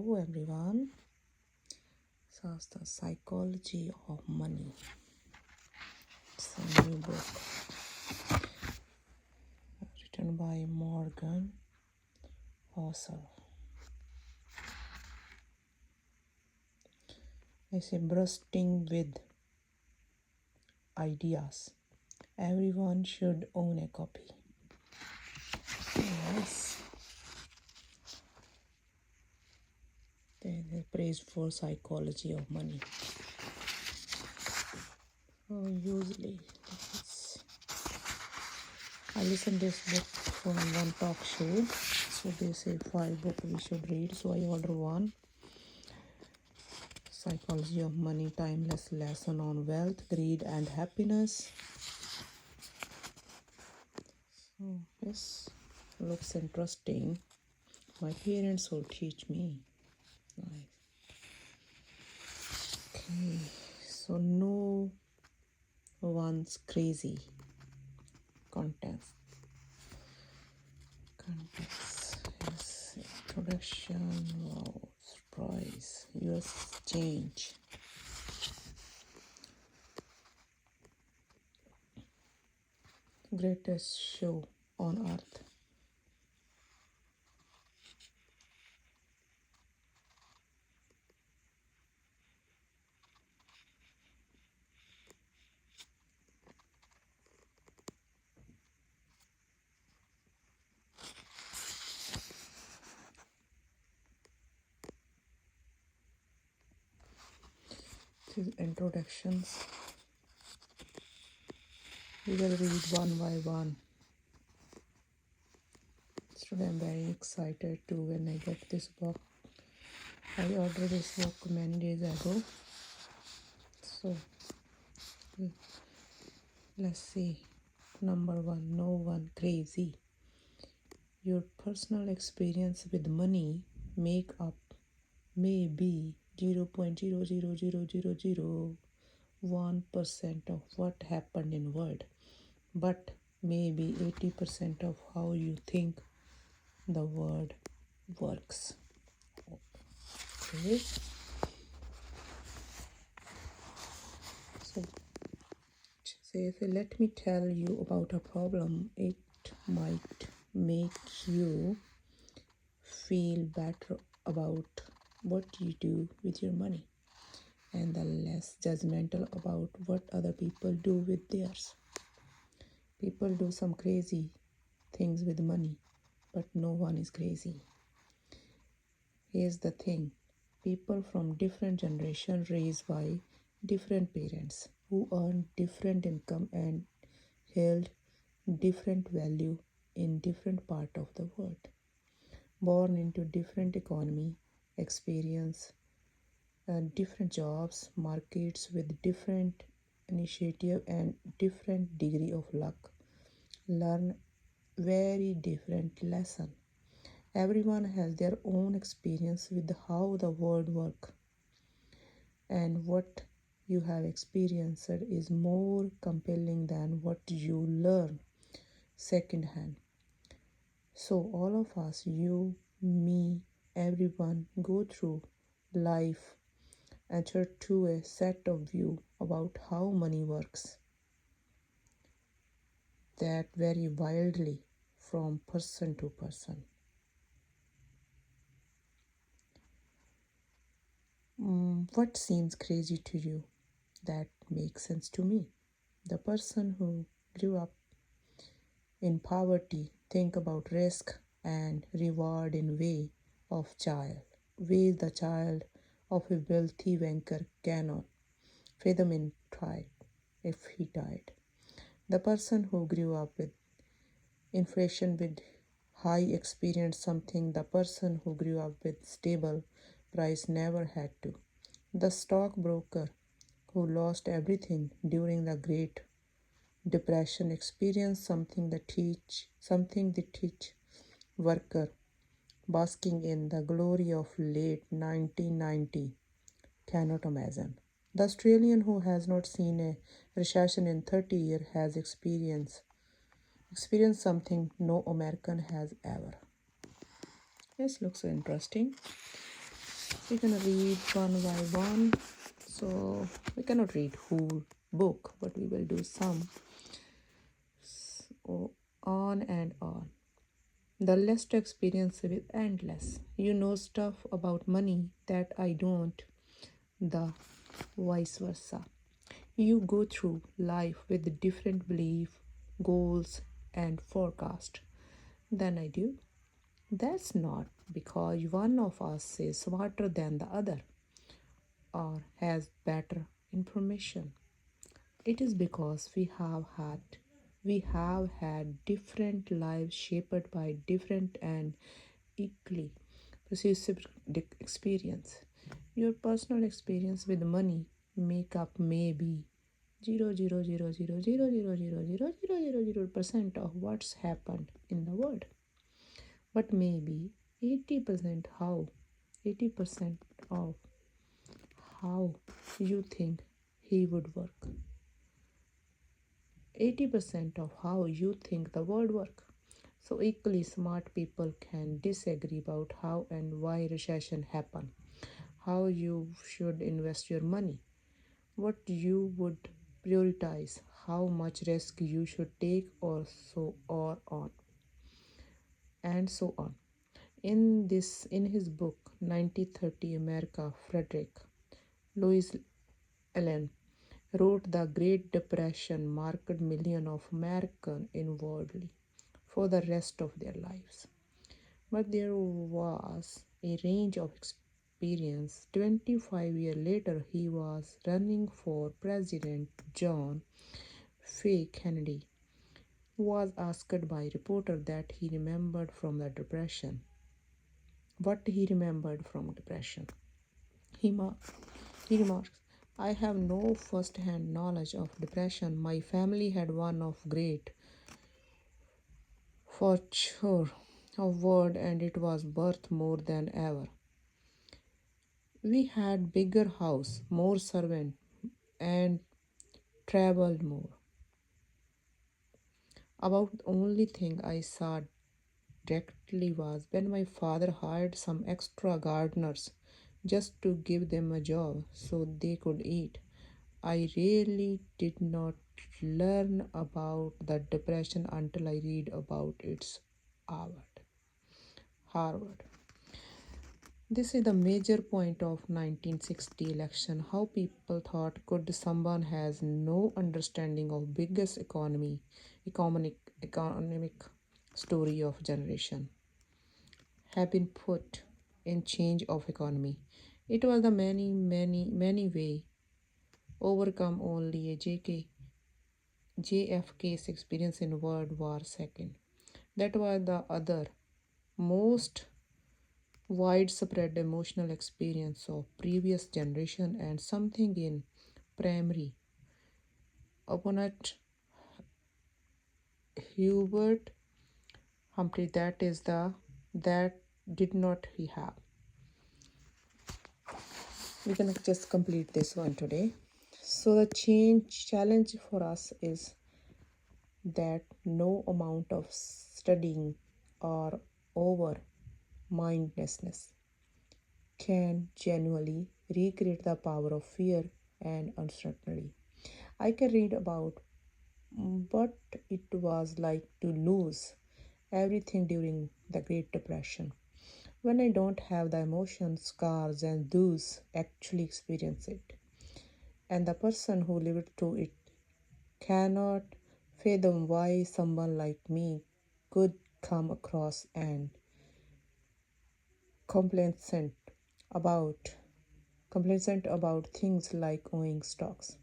Hello everyone. So it's the Psychology of Money. It's a new book written by Morgan Housel. I say bursting with ideas. Everyone should own a copy. Yes. There is praise for psychology of money. So usually I listen this book from one talk show. So they say 5 books we should read. So I order one. Psychology of Money, Timeless Lesson on Wealth, Greed and Happiness. So this looks interesting. My parents will teach me. Nice. Okay, so no one's crazy. Contents. Yes. Introduction. Wow, surprise. US change. Greatest show on earth. These introductions. We will read one by one. So I'm very excited too when I get this book. I ordered this book many days ago. So let's see. Number 1, no one crazy. Your personal experience with money make up maybe 0.0000001% of what happened in world, but maybe 80% of how you think the world works. Okay. So let me tell you about a problem. It might make you feel better about what you do with your money and the less judgmental about what other people do with theirs. People do some crazy things with money, but no one is crazy. Here's the thing. People from different generations raised by different parents who earn different income and held different value in different part of the world, born into different economy, experience different jobs, markets with different initiative and different degree of luck, learn very different lesson. Everyone has their own experience with how the world work, and what you have experienced is more compelling than what you learn secondhand. So all of us, you, me, everyone go through life adhered to a set of view about how money works that vary wildly from person to person. What seems crazy to you that makes sense to me? The person who grew up in poverty think about risk and reward in ways the child of a wealthy banker cannot fathom in tried if he died. The person who grew up with inflation with high experience something the person who grew up with stable price never had to. The stockbroker who lost everything during the Great Depression experienced something the teach worker basking in the glory of late 1990 cannot imagine. The Australian who has not seen a recession in 30 years has experienced something no American has ever. This looks so interesting. We're gonna read one by one. So we cannot read whole book, but we will do some. So on and on. The list experience is endless. You know stuff about money that I don't, the vice versa. You go through life with different belief, goals, and forecast than I do. That's not because one of us is smarter than the other or has better information. It is because we have had different lives shaped by different and equally pervasive experience. Your personal experience with money make up maybe 0.00000000000% of what's happened in the world, but maybe 80% how 80% of how you think he would work. 80% of how you think the world work. So equally smart people can disagree about how and why recession happen, how you should invest your money, what you would prioritize, how much risk you should take, or so or on and so on. In his book 1930 America, Frederick Louis Allen wrote the Great Depression marked millions of Americans inwardly for the rest of their lives. But there was a range of experience. 25 years later, he was running for president. John F. Kennedy was asked by a reporter that he remembered from the Depression. What he remembered from Depression. He, mar- he remarks, I have no first-hand knowledge of depression. My family had one of great fortune of word and it was worth more than ever. We had bigger house, more servant, and traveled more. About the only thing I saw directly was when my father hired some extra gardeners just to give them a job so they could eat. I really did not learn about the depression until I read about its Harvard. Harvard. This is the major point of 1960 election. How people thought could someone has no understanding of biggest economic story of generation have been put in change of economy. It was the many way overcome only a JFK's experience in World War II. That was the other most widespread emotional experience of previous generation and something in primary opponent Hubert Humphrey that did not he have. We can just complete this one today. So the challenge for us is that no amount of studying or over mindlessness can genuinely recreate the power of fear and uncertainty. I can read about what it was like to lose everything during the Great Depression. When I don't have the emotions, scars, and those actually experience it. And the person who lived through it cannot fathom why someone like me could come across and complacent about complacent about things like owning stocks.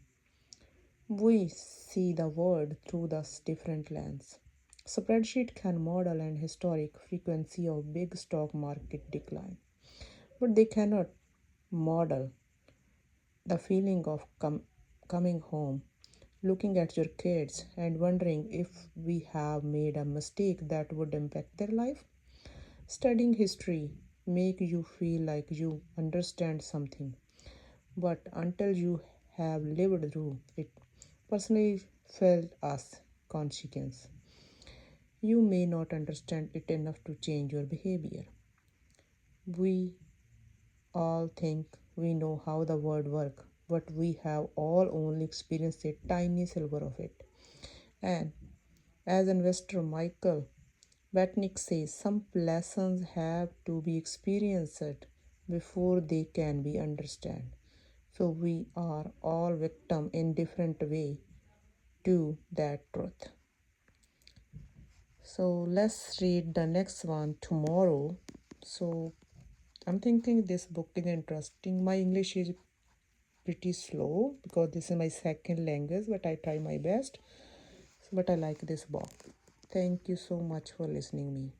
We see the world through this different lens. Spreadsheet can model an historic frequency of big stock market decline, but they cannot model the feeling of coming home, looking at your kids and wondering if we have made a mistake that would impact their life. Studying history make you feel like you understand something, but until you have lived through it, personally felt as consequence, you may not understand it enough to change your behavior. We all think we know how the world works, but we have all only experienced a tiny sliver of it. And as investor Michael Batnick says, some lessons have to be experienced before they can be understood. So we are all victim in different way to that truth. So let's read the next one tomorrow. So I'm thinking this book is interesting. My English is pretty slow because this is my second language, but I try my best. But I like this book. Thank you so much for listening me.